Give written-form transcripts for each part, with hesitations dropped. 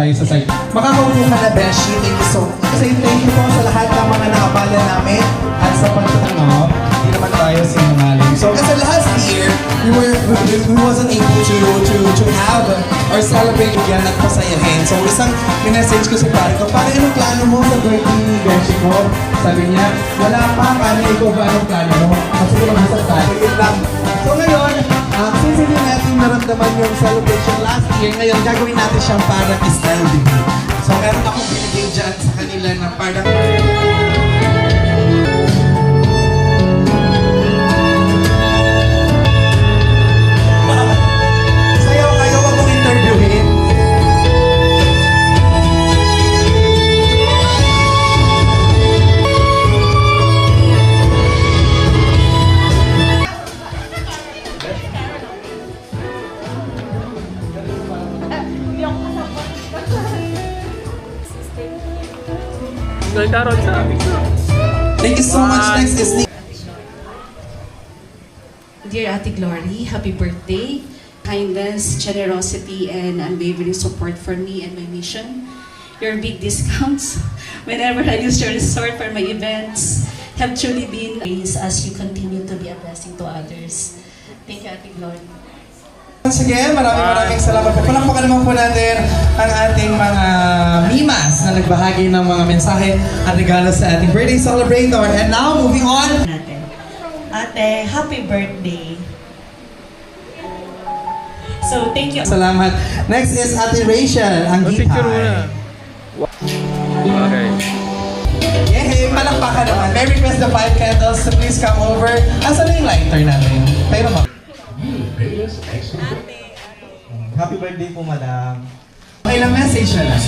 tayo sa site. Makakaupo ka na, Beshi. Thank you so much. Say thank you po sa lahat ng mga nakabala namin at sa pagtatanong. Hindi naman tayo sinungaling. So, kasi last year, we wasn't able to have or celebrate again at pasayahin. So, isang minessage ko sa pare ko, pare, anong plano mo sa birthday ni Beshi ko? Sabi niya, wala pa, paano ikaw ba anong plano mo? Kasi ko mag-usap tayo, yun lang. So ngayon, since hindi natin naramdaman yung celebration last year, ngayon gagawin natin siyang parang style din. So meron akong binigay dyan sa kanila na parang... Sayaw kayo, wag mong interviewin. Thank you so much. Next is Nick. Dear Ate Glory, happy birthday. Kindness, generosity, and unwavering support for me and my mission. Your big discounts whenever I use your resort for my events have truly been as you continue to be a blessing to others. Thank you, Ate Glory. Once again, maraming salamat po. Palakpakan naman po natin ang ating mga mimas na nagbahagi ng mga mensahe at regalo sa ating birthday celebrator. And now, moving on. Ate, happy birthday. So, thank you. Salamat. Next is Ate Rachel, ang hitay. Okay. Yay! Palakpakan naman. May request the 5 candles to please come over. Asan na yung lighter natin? Pero mo. Happy birthday po, madam. Okay lang, message na lang.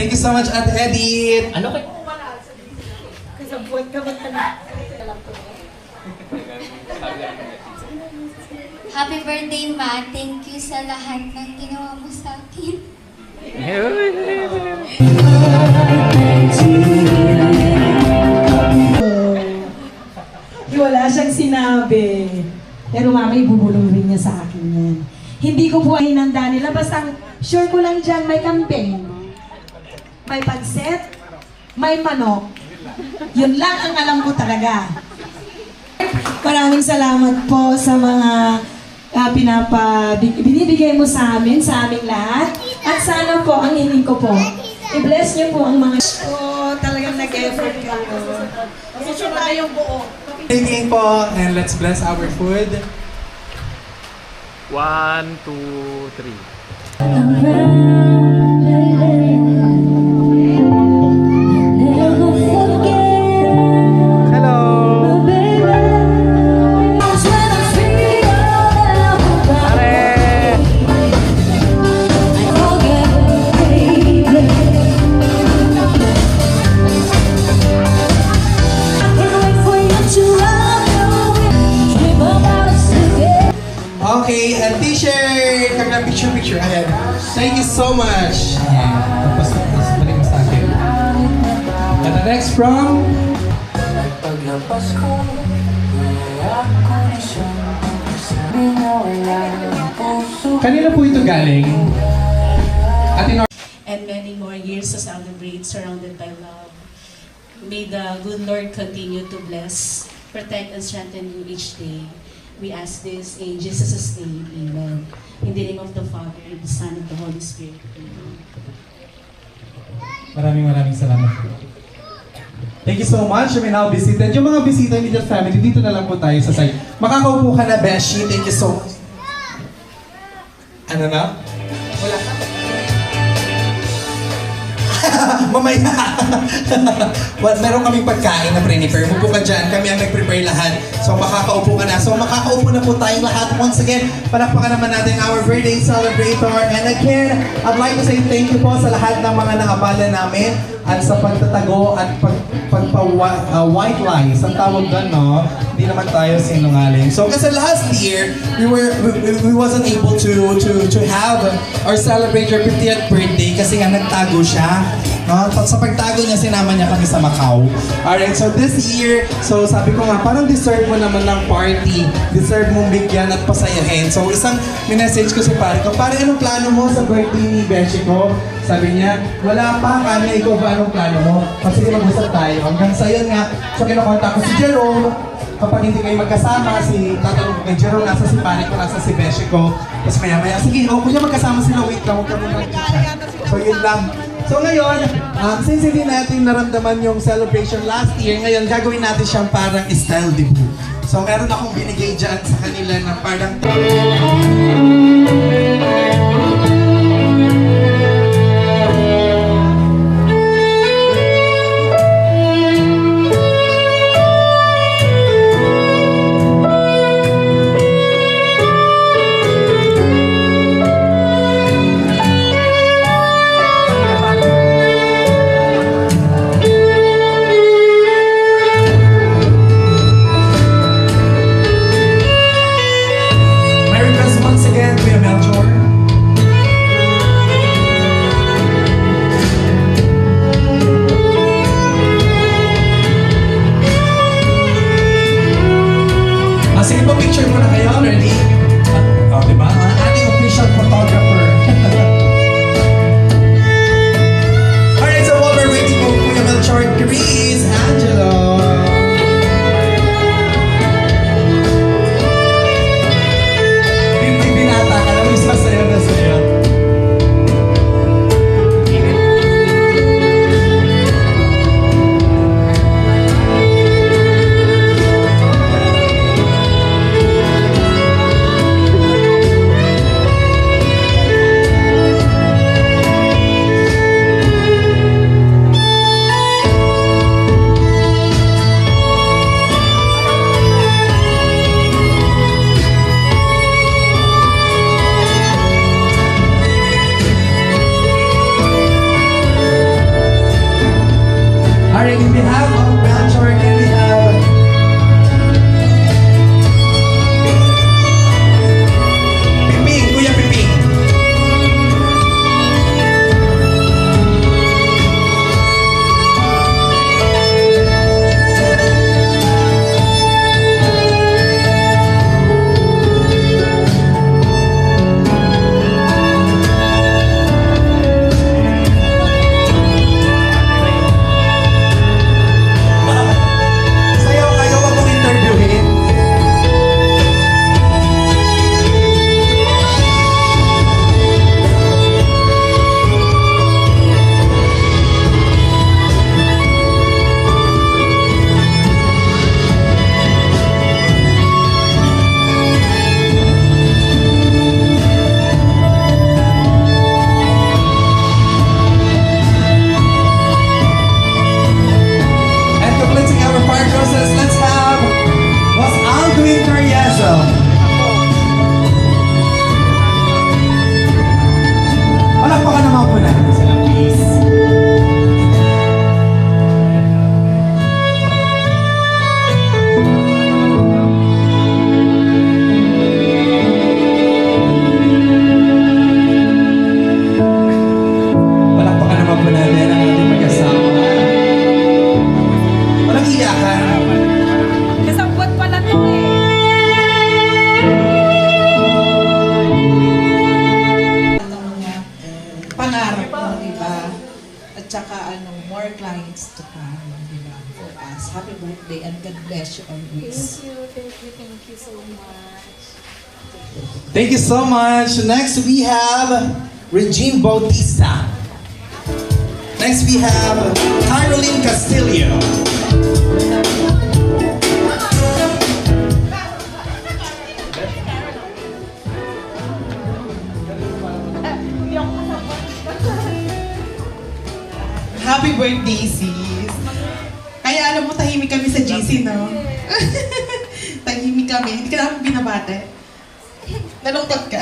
Thank you so much, Ate Edith. Ano kay? Happy birthday, Ma. Thank you sa lahat ng ginawa mo sa akin. Wala siyang sinabi. Pero mama, ibubulong rin niya sa akin yan. Hindi ko po hinanda nila. Basta sure ko lang dyan, may campaign. May pansit, may manok. Yun lang ang alam ko talaga. Maraming salamat po sa mga binibigay mo sa aming lahat. At sana po, ang hiling ko po, i-bless niyo po ang mga talagang nag-effort ka po. Gusto tayong buo. Thanking po, and let's bless our food. 1, 2, 3. Okay, a t-shirt! Kaya picture. Ayan. Thank you so much. Ayan. Tapos balik mo sa akin. And the next from... Kanina po ito galing? And many more years to celebrate, surrounded by love. May the good Lord continue to bless, protect, and strengthen you each day. We ask this in Jesus' name, Amen. In the name of the Father, and the Son, and the Holy Spirit. Amen. Maraming salamat po. Thank you so much. You may now be seated. Yung mga bisita, immediate family, dito na lang po tayo sa side. Makakaupo ka na, Beshi. Thank you so much. Ano na? Wala ka. Mamaya. Well, meron kaming pagkain na prepare. Mupo ka dyan. Kami ang nag-prepare lahat. So makakaupo ka na. So makakaupo na po tayong lahat. Once again, palakpakan naman natin our birthday celebrator. And again, I'd like to say thank you po sa lahat ng mga nakabala namin at sa pagtatago at white lies. Ang tawag doon, no? Hindi naman tayo sinungaling. So kasi last year, we wasn't able to have or celebrate your 50th birthday kasi nga nagtago siya. No? Sa pagtago niya, sinama niya kami sa Macau. Alright, so this year, so sabi ko nga, parang deserve mo naman ng party. Deserve mong bigyan at pasayahin. So isang minessage ko si pare ko, pare, anong plano mo sa birthday ni Beshi ko? Sabi niya, wala pa, kanya ikaw ba anong plano mo? O sige, mag-usap tayo. Hanggang sa yun nga, so kinukontak ko si Jerome. Kapag hindi kayo magkasama, tatanong ko kay Jerome, nasa si Panic ko, nasa si Beshi ko. Tapos maya-maya, sige, kuya magkasama sila, wait lang, huwag ka muna nag-chat. So yun lang. So ngayon, since hindi natin naramdaman yung celebration last year, ngayon gagawin natin siyang parang style debut. So meron akong binigay dyan sa kanila na parang... Sige po, picture muna kayo. Ready? Oh, diba? Ang ating official photographer. Alright, so while we're waiting po, Kuya Melchor, Chris, Angelo. May binata ka na, may sasayaw na sa'yo. Alright, in behalf of Melchor, can we have Piping, Kuya Piping. Sayaw kayo, wag mong interviewin. And completing our fire process, let's have Boss Alduin Carriazo. Palakpakan naman po natin sila, please. Palakpakan naman po natin ang ating mag-asawa. Walang iyakan. Kasambot pala to eh. Pangarap mo, diba? At saka more clients to come, diba? For us. Happy birthday and God bless you always. Thank you so much. Thank you so much. Next we have Regine Bautista. Next we have Caroline Castillo. Happy birthday, sis! Kaya alam mo, tahimik kami sa GC, no? Tahimik kami. Hindi ka namin binabate. Nalungkot ka.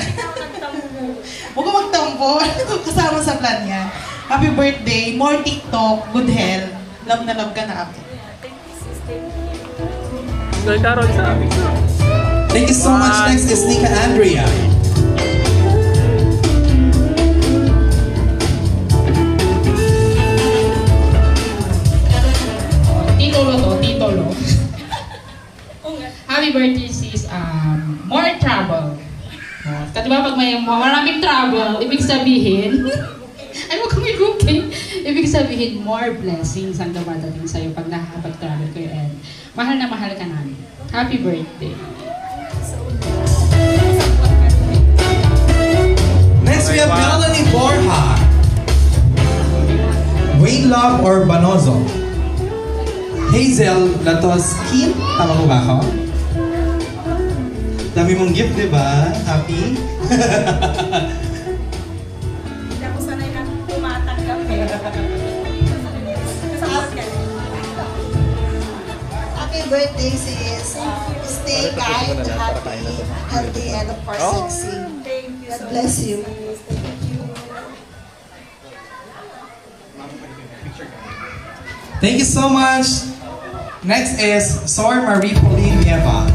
Huwag ka magtampo. Kasama sa plan niya. Happy birthday, more TikTok, good health. Love na love ka na ako. Kay Carol sa amin. Thank you so much. Next is Nika Andrea. Titolo. Happy birthday sis, more trouble. Kasi diba pag may maraming trouble, ibig sabihin, Ano kung okay? Ibig sabihin, more blessings ang dumadating sa'yo pag nakakapag-travel kayo and mahal na mahal ka namin. Happy birthday! Next, we have Melanie Borja. Wayne Love or Banozo? Hazel Latoskin. Tama ko ba ako? Dami mong gift, di ba? Happy? Hindi ako sanay na tumatanggap eh. Kasama ka. Happy birthday, sis. Stay kind, happy, healthy, and of course, sexy. Thank you God so bless you. Thank you so much. Next is Sor Marie Pauline Nieva.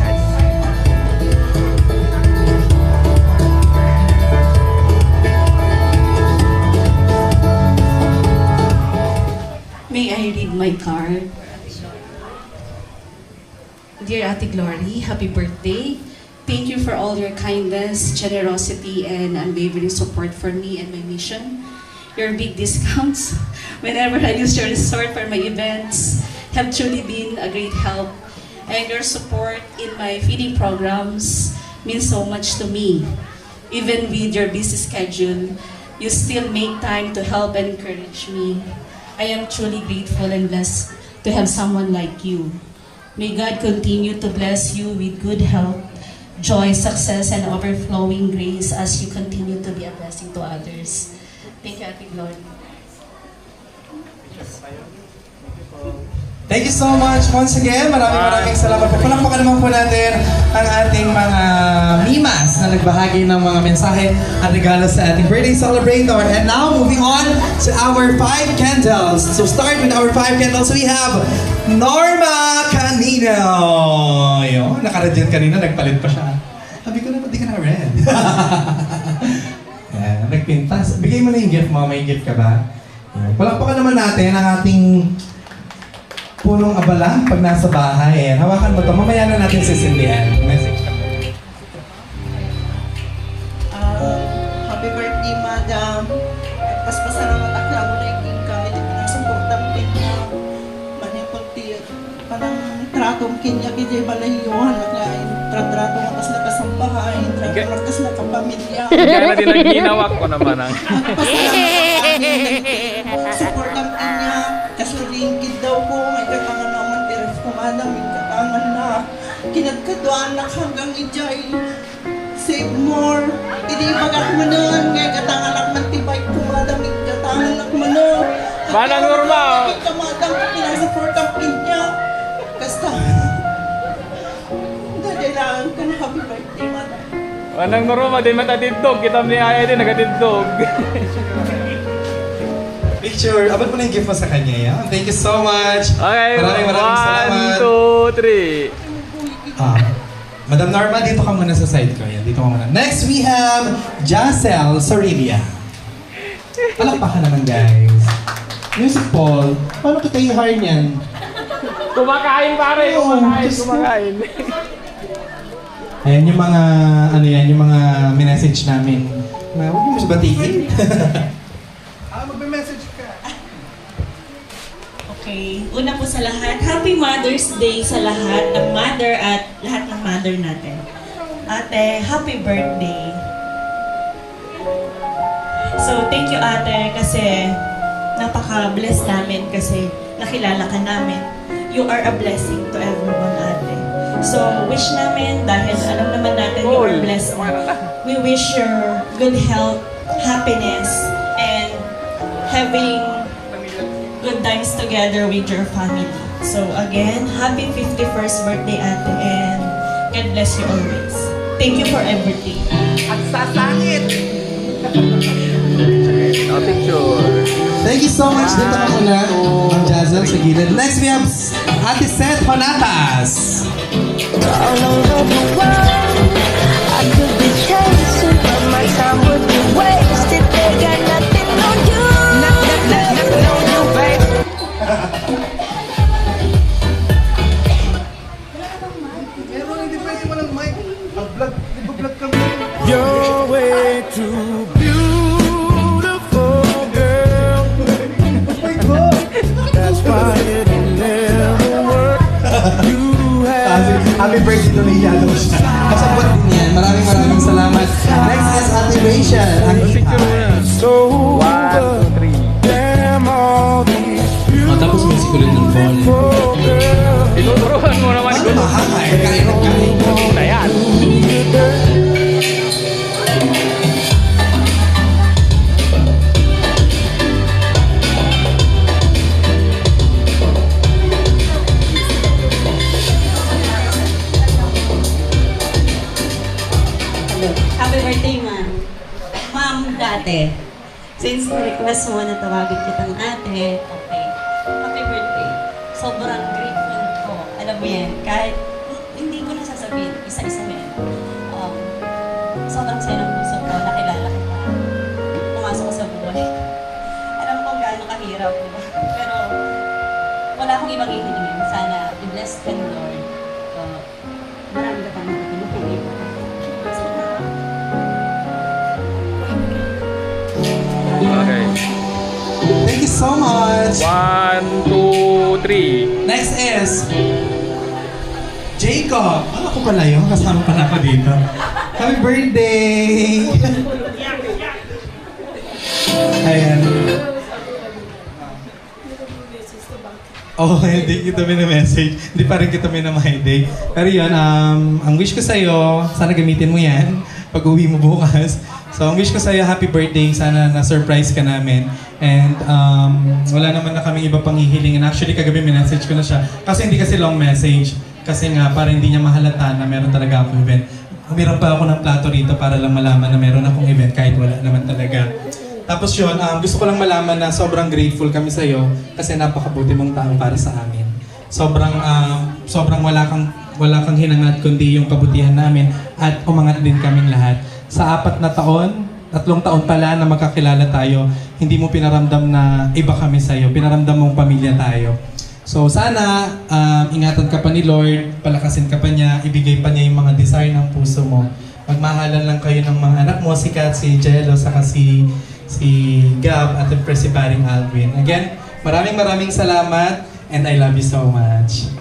May I read my card? Dear Ate Glory, happy birthday. Thank you for all your kindness, generosity, and unwavering support for me and my mission. Your big discounts whenever I use your resort for my events have truly been a great help. And your support in my feeding programs means so much to me. Even with your busy schedule, you still make time to help and encourage me. I am truly grateful and blessed to have someone like you. May God continue to bless you with good health, joy, success, and overflowing grace as you continue to be a blessing to others. Thank you, Ate Glory. Thank you so much once again. Maraming salamat po. Palakpakan naman po natin ang ating mga mimas na nagbahagi ng mga mensahe at regalo sa ating birthday celebrator. And now, moving on to our 5 candles. So start with our 5 candles. We have Norma Canino. Yun, naka-red yan kanina, nagpalit pa siya. Sabi ko na, di ka na-red. Yan, nagpintas. Bigay mo na yung gift mo. May gift ka ba? Yan. Palakpakan naman natin ang ating punong abala pag nasa bahay. Hawakan mo to. Mamaya na natin sisindihan. Message ka. Happy birthday, madam. Paspasan ang atakla mo na yung kami. Di pinasuportang pinya. Manipunti. Parang tratong kinya. Kaya balayuhan. Tratrato nga tas nakasambahay. Tratrato nga tas nakapamilya. Kaya na din ang ginawa ko naman ang... Supportang pinya. Kasi ringgit daw ko. May katangan naman. Tirif ko madam. May katangan na. Kinagkaduan na hanggang ijay. Save more. Hindi pagkat mo nun. Ngay katangan ak mantibay ko madam. May katangan ak mo nun. Manang Norma! Ika madam. Pinasupport ang pinya. Basta. Kailangan ka na happy birthday, madam. Manang Norma, di matadidog. Kita ni Aya din, nagatidog. Picture. Abot mo na yung gift mo sa kanya. Yan. Thank you so much. Okay, Maraming salamat. 1, 2, 3. Madam Norma, dito ka muna sa side ko. Yan, dito ka muna. Next, we have Jacel Sorilia. Palakpakan naman, guys. Music Paul, paano kita i-hire niyan? Kumakain pare, kumakain. Ayan yung mga, ano yan, yung mga minessage namin. Na, huwag mo sa batiin. Magbe-message ka. Okay, una po sa lahat, Happy Mother's Day sa lahat ng mother at lahat ng mother natin. Ate, happy birthday. So, thank you ate kasi napaka-bless namin kasi nakilala ka namin. You are a blessing to everyone ate. So, wish namin dahil alam naman natin you are blessed. We wish your good health, happiness, and having good times together with your family. So again, happy 51st birthday ate and God bless you always. Thank you for everything. At sasangit! Picture. Thank you so much. Dito ka muna, Ma'am Jazzel, sa gilid. Next, we have Ate Seth Honatas. All over the world, I could be chasing, but my time would be wasted. They got nothing on you, nothing on you, baby. You're way too beautiful, girl. Happy birthday to Nia daw siya. Kasabot din yan. Maraming salamat. Next is Ate Rachel. Ang Picture mo na. 1, 2, 3. Oh, tapos music ulit ng phone. Ituturuan mo naman ko. Kain. Na yan. Happy birthday, ma'am. Ma'am, dati. Since request mo na tawagin kitang ate, okay. Happy birthday. Sobrang grateful ko. Alam mo yan, kahit hindi ko na sasabihin, isa-isa mo yan. Sobrang saya ng puso ko, nakilala ko pa. Pumasok ko sa buhay. Alam ko gaano kahirap, di ba? Pero wala akong ibang ihilingin. Sana i-bless ka ng Lord. Marami ka pang matutulog. Okay. Thank you so much. 1, 2, 3. Next is Jacob. Ano ko pala yun? Kasama pala ako dito. Happy birthday! Ayan. Oh, hindi kita message. Hindi pa rin kita minamahayday. Pero yun, ang wish ko sa'yo, sana gamitin mo yan pag uwi mo bukas. So, ang wish ko sa'yo, happy birthday. Sana na-surprise ka namin. And wala naman na kaming iba pang hihilingin. Actually, kagabi minessage ko na siya. Kasi hindi kasi long message. Kasi nga, para hindi niya mahalata na meron talaga akong event. Umiram pa ako ng plato rito para lang malaman na meron akong event kahit wala naman talaga. Tapos yun, gusto ko lang malaman na sobrang grateful kami sa'yo kasi napakabuti mong tao para sa amin. Sobrang wala kang hinangat kundi yung kabutihan namin at umangat din kaming lahat. Sa 4 na taon, 3 taon pala na magkakilala tayo, hindi mo pinaramdam na iba kami sa'yo. Pinaramdam mong pamilya tayo. So sana, ingatan ka pa ni Lord, palakasin ka pa niya, ibigay pa niya yung mga desire ng puso mo. Magmahalan lang kayo ng mga anak mo, si Kat, si Jello, saka si Gab, at si Paring Alvin. Again, maraming salamat and I love you so much.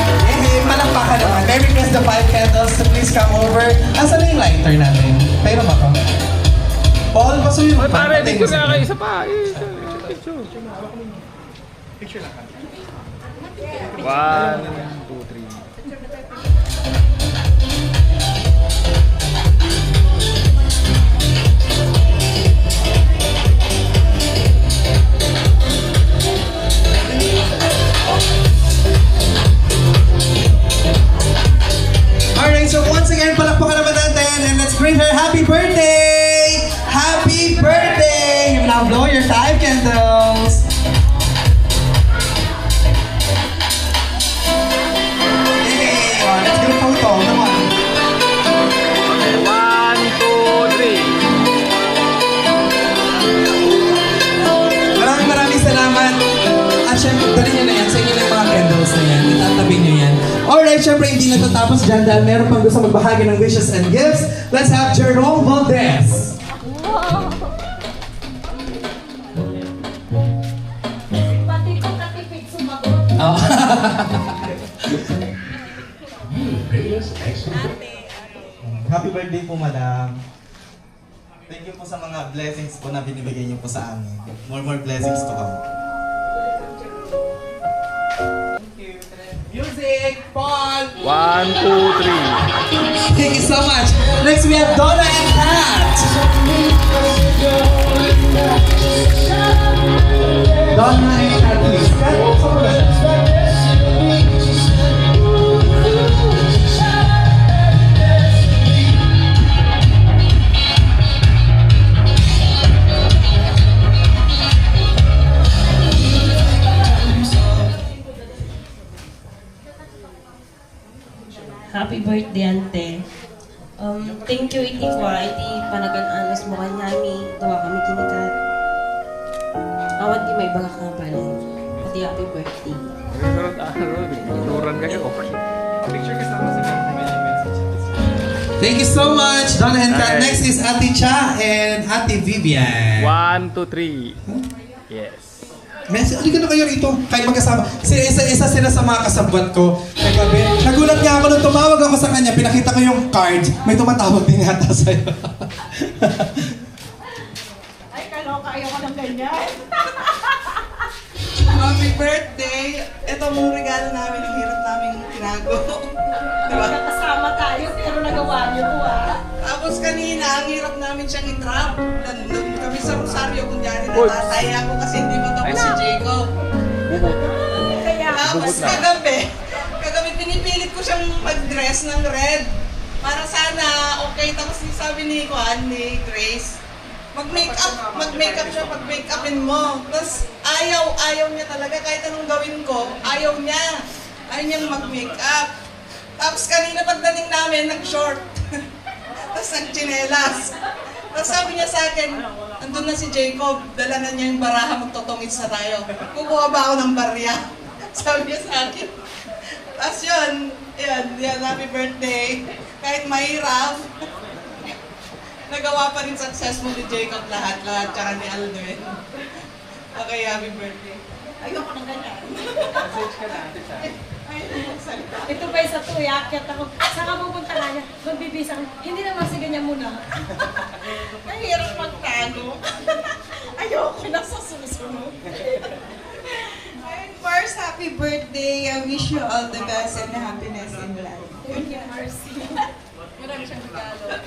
Hey, palakpakan naman. Merry Christmas, the 5 candles. So please come over. Asan na yung lighter natin? Pero ba ko? Paul, pasuyin mo. Ay, pare, picture na kayo. Isa pa. Picture. Picture lang kami. 1, 2, 3. Alright, so once again, palakpakan naman natin and let's greet her. Happy birthday! Happy birthday! You now blow your 5 candles. Yay! Oh, let's get a photo. Come on. 1, 2, 3. Maraming salamat. At syempre, dali nyo na yan. Sa inyo na yung mga candles na yan. Itatabi nyo yan. Alright, syempre hindi natatapos dyan dahil meron pang gusto magbahagi ng wishes and gifts. Let's have Jerome Valdez. Oh. Happy birthday po, madam. Thank you po sa mga blessings po na binibigay niyo po sa amin. More blessings to come. Music, Paul! 1, 2, 3. Thank you so much. Next we have Donna and Kat. Donna and Kat, please. Kat, Happy birthday, ante. Thank you, iti kwa, iti panagan-anos mo kanyami, tawa kami kinikat. Awat di may baga kang palan. Pati happy birthday. Picturean ka niya. Picture kasama si thank you so much, Donna and Kat. Okay. Next is Ate Cha and Ate Vivian. 1, 2, 3. Yes. Messi, halika na kayo rito. Kahit magkasama. Isa sila sa mga kasabwat ko. Kagabi, nagulat nga ako nung tumawag ako sa kanya. Pinakita ko yung card. May tumatawag din yata sa'yo. Ay, kaloka. Ayaw ko ng ganyan. Happy birthday! Ito mong regalo namin, ang hirap namin tinago. Diba? Kasama tayo, pero nagawa niyo to Tapos kanina, ang hirap namin siyang i-trap. Nandun kami sa Rosario, kunyari natatay ako kasi hindi pa tapos si Jacob. Tapos kagabi pinipilit ko siyang mag-dress ng red. Para sana, okay. Tapos sabi ni Grace, mag-makeup siya, pag-makeupin mo. Tapos ayaw niya talaga, kahit anong gawin ko, ayaw niya. Ayaw niyang mag-makeup. Tapos kanina pagdating namin, nag-short. Tapos nag-chinelas. Tapos sabi niya sa akin, andun na si Jacob, dala na niya yung baraha, magtotongit sa tayo. Kukuha ba ako ng barya? Sabi niya sa akin. Tapos yun, happy birthday. Kahit mahirap, nagawa pa rin successful ni Jacob lahat, tsaka ni Aldrin. Okay, happy birthday. Ayoko ng ganyan. Message ka na, Ito pa isa to, yakit ako. Saan ka pupunta na niya? Magbibisang, hindi naman si ganyan muna. Ang hirap magtago. Ayoko na sa susunod. First, happy birthday. I wish you all the best and happiness in life. Thank you, Marcy. Marami siyang regalo.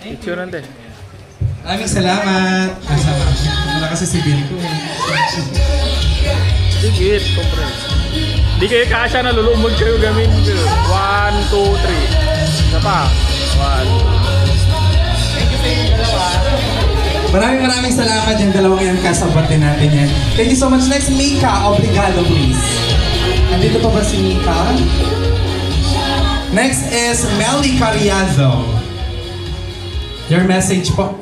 Picture nante. Maraming salamat. Kasama. Wala kasi si Bill ko. Digit, kompre. Di kayo kasya na lulumod kayo gamin. 1, 2, 3. Isa pa. 1. Maraming salamat yung dalawang yan, kasabatin natin yan. Thank you so much. Next, Mika. Obrigado, please. Nandito pa ba si Mika? Next is Melly Cariazo. Your message po.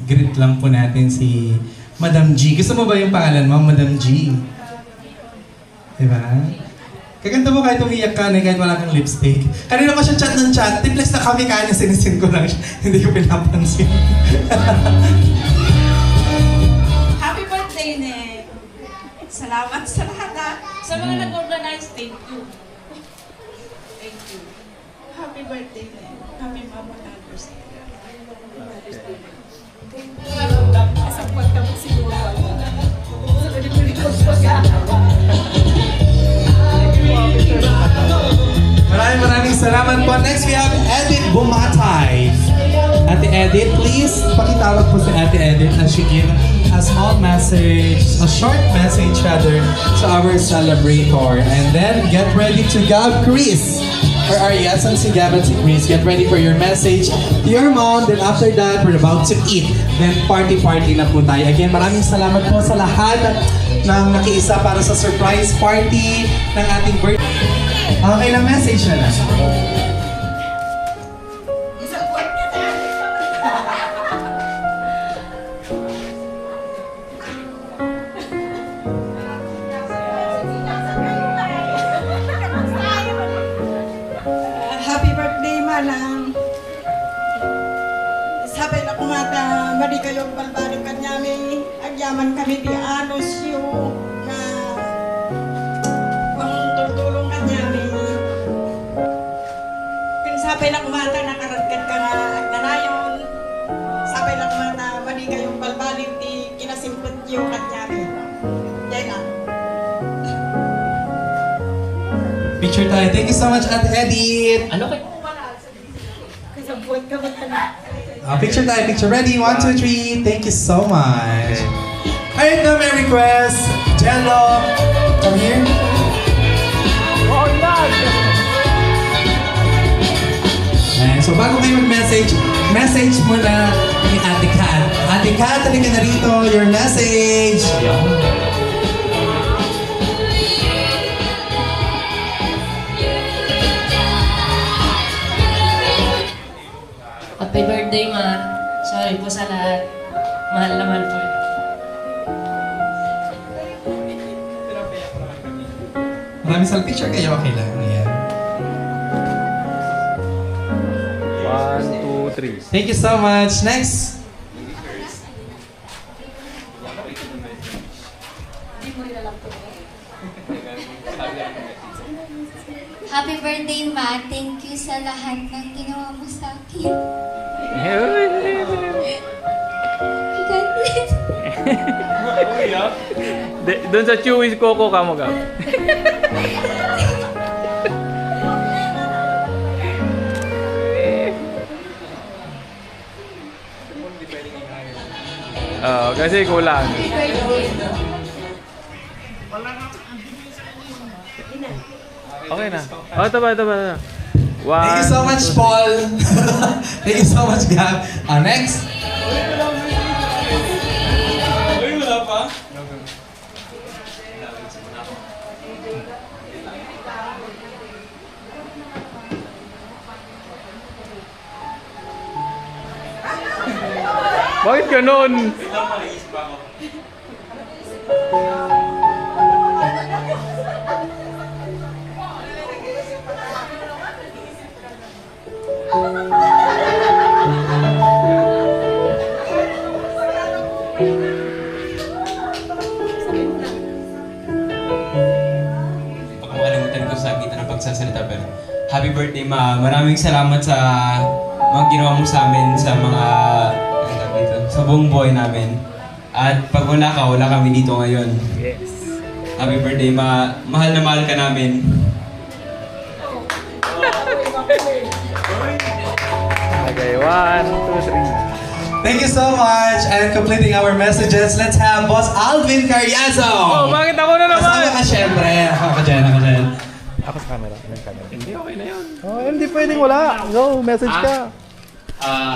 Greet lang po natin si Madam G. Gusto mo ba yung pangalan mo, Madam G? Diba? Kaganda mo kahit umiyak ka na kahit wala kang lipstick. Kanina ko siya chat ng chat. Tiples na kami kanya, sinisin ko lang siya. Hindi ko pinapansin. Happy birthday, Nek! Salamat sa lahat, ha? Sa mga nag-organize, thank you. Thank you. Happy birthday, Nek. Happy Mama Mother's Day. Kasapot ka mo siguro. Sa pinipilitos ko siya. Maraming salamat po. Next, we have Edith Bumatay. Ate Edith, please, pakitawag po si Ate Edith na she give a small message, a short message rather, to our celebrator. And then, get ready to Gab Chris. Or yes, and si Gab and si Chris, get ready for your message to your mom. Then after that, we're about to eat. Then party na po tayo. Again, maraming salamat po sa lahat ng nakiisa para sa surprise party ng ating birthday. Okay lang, message na lang. Happy birthday, Manang. Sabi na kumata, mali kayong balbalik kanyami. Agyaman kami di anos yung na kung tutulong kanyami. Sabi na kumata, nakaragkat ka nga agnanayon. Sabi na kumata, mali kayong balbalik di kinasimpot yung kanyami. Yan lang. Picture tayo. Thank you so much, Ate Edith. Ano kayo? Kasapot ka ba Picture tayo. Picture ready. 1, 2, 3. Thank you so much. Alright, now may request. Jello, come here. Ayan, so bago kayo mag-message, message muna ni Ate Kat. Ate Kat, halika na rito. Your message. Happy birthday, Ma. Sorry po sa lahat. Mahal na mahal po. Maraming sa picture kayo. Okay lang. Ayan. 1, 2, 3. Thank you so much. Next. Happy birthday, Ma. Thank you sa lahat ng ginawa mo sa akin. God bless. Doon sa Chewy's Coco ka mo ka. Oo, kasi kulang. Okay na. Oh, ito ba. Thank you so much, Paul. Thank you so much, Gab. Next. Wala pa? Bakit ganun? Makalimutan ko sa gitna ng pagsasalita pero happy birthday, Ma. Maraming salamat sa mga ginawa mo sa amin sa mga sa buong buhay namin. At pag wala ka, wala kami dito ngayon. Yes. Happy birthday, Ma. Mahal na mahal ka namin. Okay, 1, 2, 3. Thank you so much. And completing our messages, let's have Boss Alvin Carriazo. Oh, bakit ako na naman? Kasama ka syempre. Ako dyan. Ako sa camera. Hindi, okay na yun. Oh, hindi pwedeng wala. Go, message ka.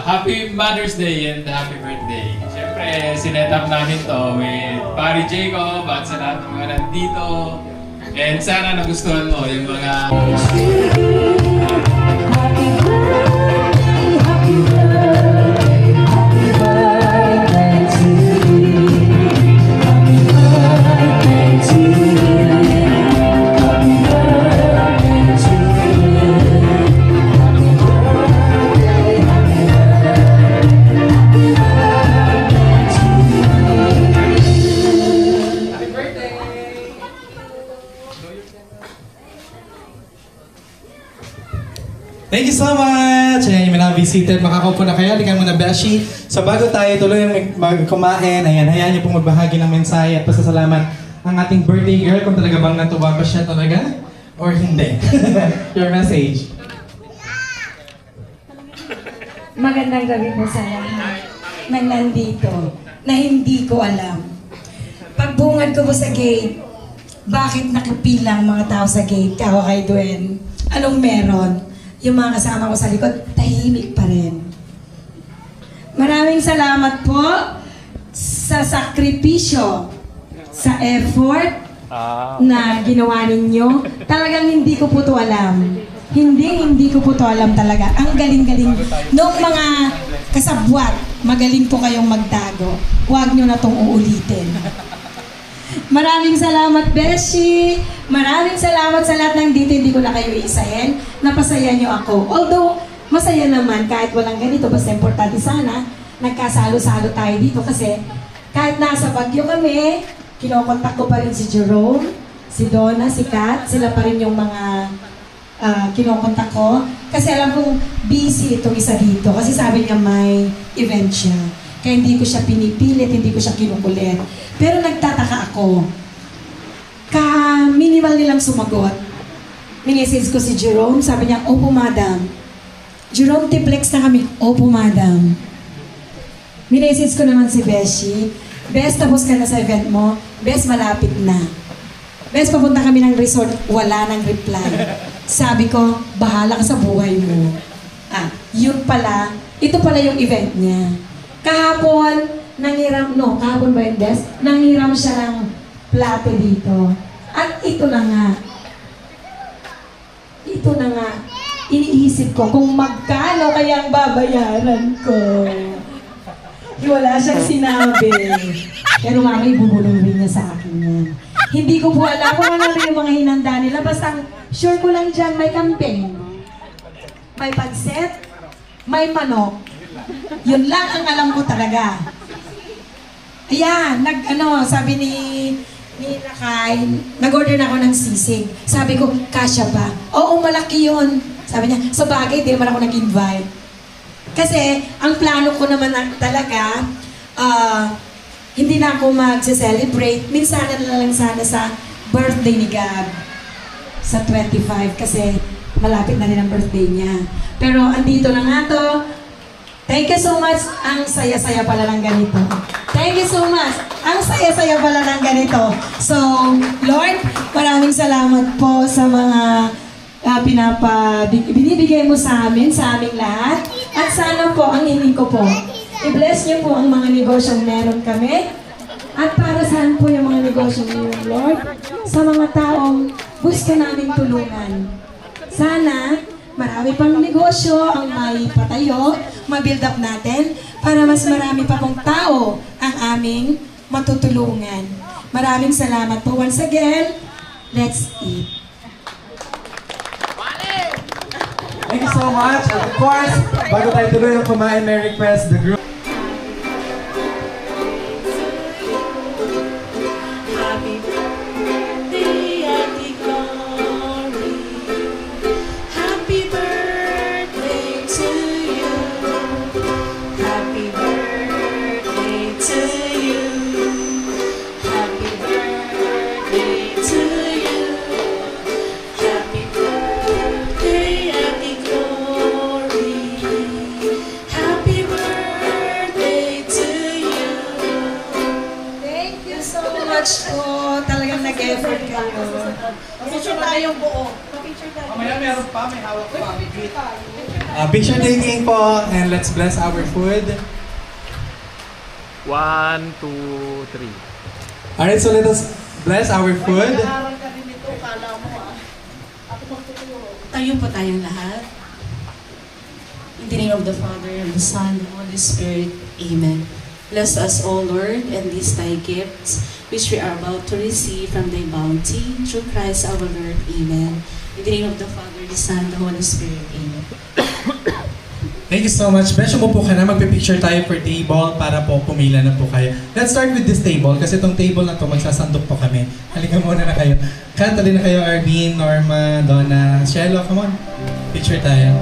Happy Mother's Day and happy birthday. Siyempre, sinet up namin to with Pari Jacob at sa lahat ng mga nandito. And sana nagustuhan mo yung mga... Thank you so much! Ayan yung mga visited. Makakaupo na kayo. Likan mo na, Beshi. So bago tayo tuloy kumain, ayan, hayaan niyo pong magbahagi ng mensahe at pasasalamat ang ating birthday girl kung talaga bang natuwa ba siya talaga or hindi. Your message. Magandang gabi po sa lahat na nandito na hindi ko alam. Pagbungad ko po sa gate, bakit nakapilang mga tao sa gate? Kawa kay Duen. Anong meron? Yung mga kasama ko sa likod, tahimik pa rin. Maraming salamat po sa sakripisyo, sa effort na ginawa ninyo. Talagang hindi ko po to alam. Hindi ko po to alam talaga. Ang galing-galing nung mga kasabwat, magaling po kayong magtago. Huwag nyo na tong uulitin. Maraming salamat, Beshi. Maraming salamat sa lahat ng dito. Hindi ko na kayo isahin. Napasaya nyo ako. Although, masaya naman kahit walang ganito. Basta importante sana, nagkasalo-salo tayo dito. Kasi kahit nasa Baguio kami, kinokontak ko pa rin si Jerome, si Donna, si Kat. Sila pa rin yung mga kinokontak ko. Kasi alam kong busy itong isa dito. Kasi sabi niya may event siya. Kaya hindi ko siya pinipilit, hindi ko siya kinukulit. Pero nagtataka ako. Ka-minimal nilang sumagot. Minisage ko si Jerome, sabi niya, opo madam. Jerome, tiplex na kami, opo madam. Minisage ko naman si Beshi, Bes, tapos ka na sa event mo. Bes, malapit na. Bes, papunta kami ng resort, wala nang reply. Sabi ko, bahala ka sa buhay mo. Yun pala, ito pala yung event niya. Kahapon, kahapon ba yun, Des? Nanghiram siya ng plato dito. At ito na nga. Iniisip ko kung magkano kaya ang babayaran ko. Wala siyang sinabi. Pero mamay bubulong rin niya sa akin yan. Hindi ko po alam kung ano rin yung mga hinanda nila. Basta sure ko lang dyan may campaign. May panset, may manok. Yun lang ang alam ko talaga. Ayan, sabi Nilakay, nag-order na ako ng sisig. Sabi ko, kasya ba? Oo, malaki yun. Sabi niya, sa bagay, di naman ako nag-invite. Kasi, ang plano ko naman talaga, hindi na ako mag-celebrate. Minsan na lang sana sa birthday ni Gab. Sa 25, kasi malapit na rin ang birthday niya. Pero, andito na nga to. Thank you so much. Ang saya-saya pala ng ganito. Thank you so much. Ang saya-saya pala ng ganito. So, Lord, maraming salamat po sa mga binibigay mo sa aming lahat. At sana po, ang hiling ko po, i-bless niyo po ang mga negosyong meron kami. At para saan po yung mga negosyong niyo, Lord? Sa mga taong gusto namin tulungan. Sana, marami pang negosyo ang may patayo, ma-build up natin para mas marami pa pong tao ang aming matutulungan. Maraming salamat po once again. Let's eat. Thank you so much. Of course, bago tayo tuloy ng kumain, may request the group. Happy birthday, Ate Glory. Happy birthday to you. Happy birthday to you. Happy birthday to you. Happy birthday, Ate Glory. Happy birthday to you. Thank you so much po. Talagang nag-effort kayo. Picture tayong buo. Mamaya meron pa, may hawak pa. Picture taking po, and let's bless our food. 1, 2, 3. Alright, so let us bless our food. Tayo po tayong lahat. In the name of the Father, and the Son, and the Holy Spirit. Amen. Bless us, O Lord, and these thy gifts, which we are about to receive from thy bounty, through Christ our Lord. Amen. In the name of the Father, the Son, and the Holy Spirit. Amen. Thank you so much. Besyo mo po ka na, magpipicture tayo for table para po pumila na po kayo. Let's start with this table kasi itong table na to magsasandok po kami. Halika muna na kayo. Kantali na kayo, Arvin, Norma, Donna, Shelo, come on. Picture tayo.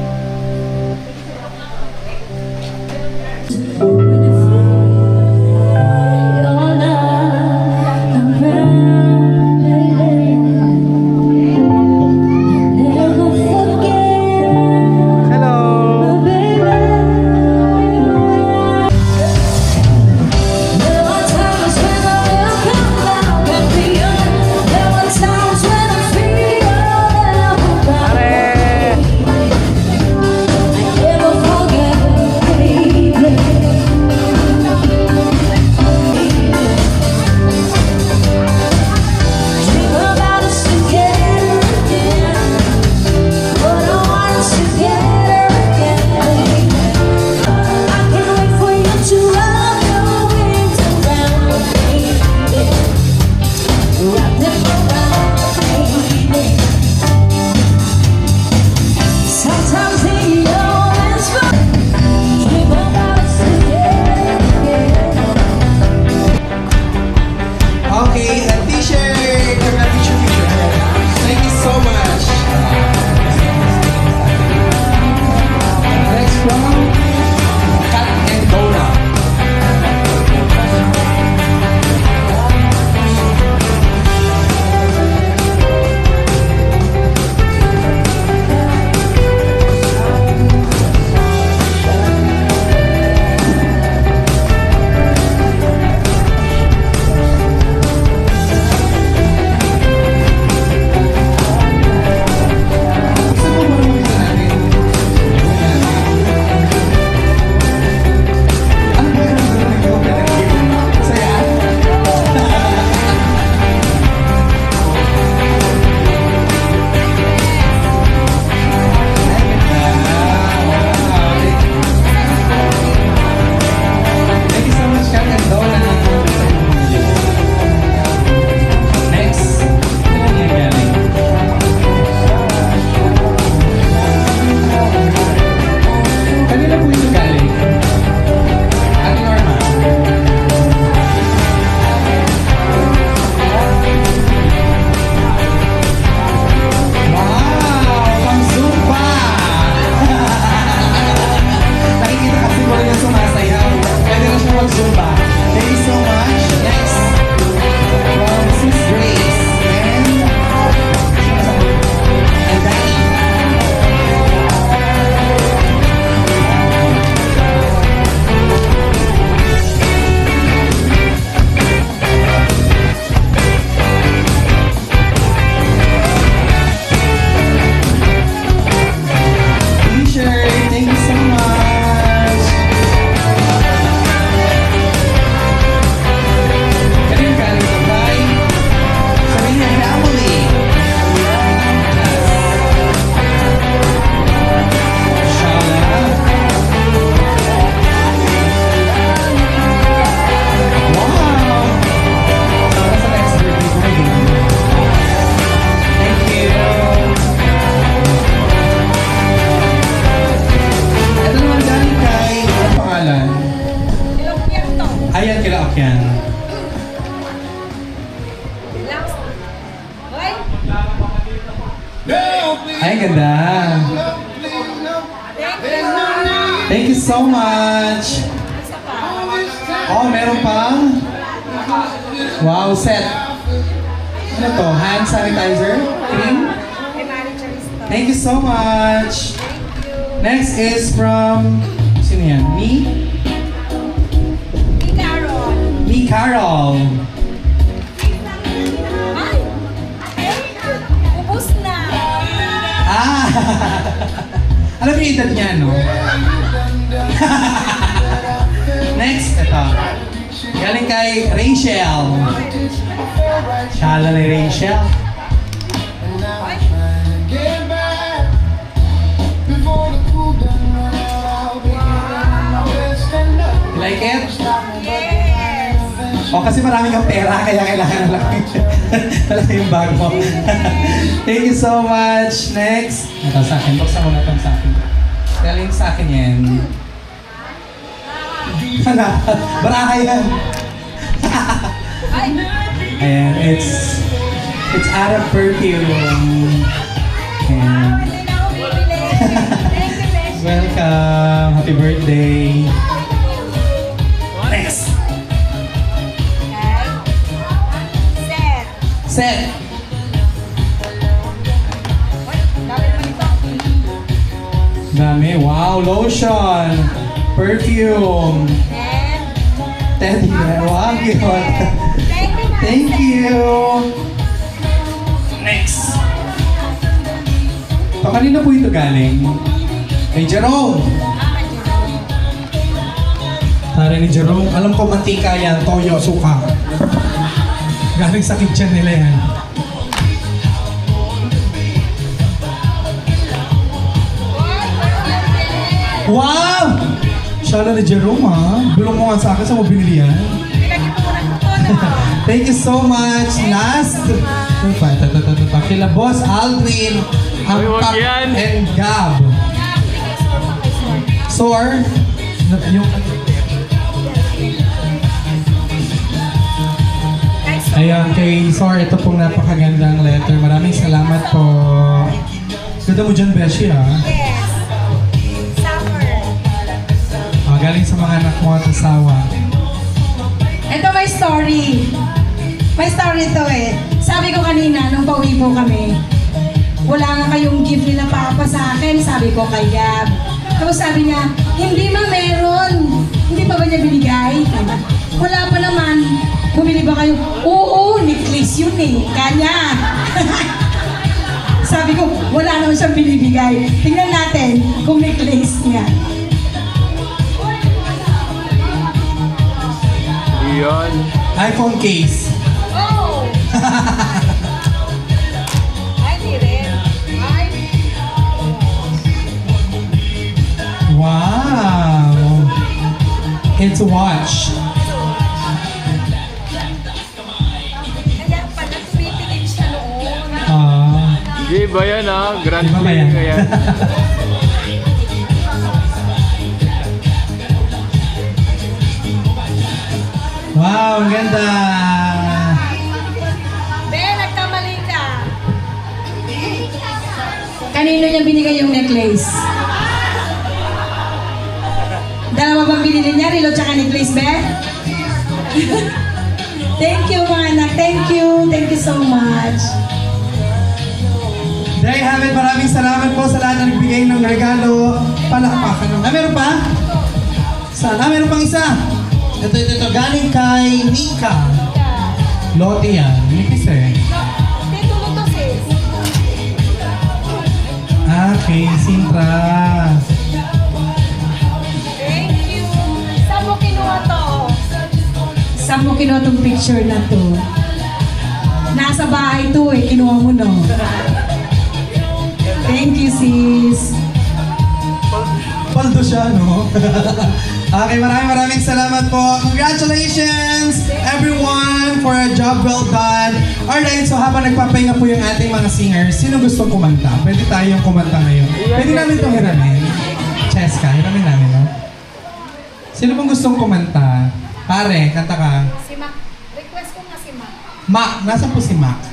Ay, ganda. Thank you so much. Oh, meron pa? Wow, set. Ano to? Hand sanitizer? Cream? Thank you so much. Next is from... Sino yan? Me? Me Carol. Ubus na! Ah! Alam niyo yung edad niya, no? Next, ito. Galing kay Rachel. Shala ni Rachel. You like it? O kasi marami kang pera, kaya kailangan na lang malaki yung bag mo. Thank you so much. Next. Ito sa akin. Buksan mo na ito sa akin. Galing sa akin yan. Baraha yan. Ayan, it's out of perfume. And welcome. Happy birthday. Next. Set. Dami. Wow, lotion. Perfume. Teddy bear. Wow, cute. Thank you. Next. So, kanina po ito galing? Kay Jerome. Tara ni Jerome. Alam ko mantika yan. Toyo, suka. Galing sa kitchen nila yan. Wow! Shala ni Jerome, ha? Bulong mo nga sa akin, saan mo binili yan? Thank you so much. Last. Kila Boss Aldwin, Ampak, and Gab. Sor. Yung... Ayan, kay Sor, ito pong napakagandang letter. Maraming salamat po. Ganda mo dyan, Beshi, ha? Yes. Summer. Galing sa mga anak mo at asawa. Ito may story. May story ito eh. Sabi ko kanina, nung pauwi po kami, wala nga kayong gift nila papa sa akin, sabi ko kay Gab. Tapos sabi niya, hindi ma meron. Hindi pa ba niya binigay? Wala pa naman. Bumili ba kayo? Oo, necklace yun eh. Kanya. Sabi ko, wala naman siyang binibigay. Tingnan natin kung necklace niya. Yun. iPhone case. Oh! Ay, di rin. Ay. Wow! It's a watch. Kaya pala tumipigil siya noon. Di ba yan, ha? Grand Di ba ba yan? Prix yan. Wow, ang ganda! Ben, nagkamali ka. Kanino niya binigay yung necklace? Dalawa bang binili niya? Rilo tsaka necklace, Ben? Thank you, mga anak. Thank you. Thank you so much. There you have it. Maraming salamat po sa lahat na nagbigay ng regalo. Palakpakan. Meron pa? Sana, meron pang isa. Ito. Galing kay Mika. Lotte yan. Mikis eh. Dito mo to, sis. Okay, Sintra. Thank you. Saan mo kinuha to? Saan mo kinuha tong picture na to? Nasa bahay to eh. Kinuha mo no. Thank you, sis. Paldo siya, no? Okay, maraming salamat po. Congratulations, everyone, for a job well done. Alright, so habang nagpapahinga po yung ating mga singers, sino gustong kumanta? Pwede tayong kumanta ngayon. Pwede namin itong hiramin. Cheska, hiramin namin, no? Sino pong gustong kumanta? Pare, kanta ka. Si Mac. Request ko nga si Mac. Mac, nasa po si Mac?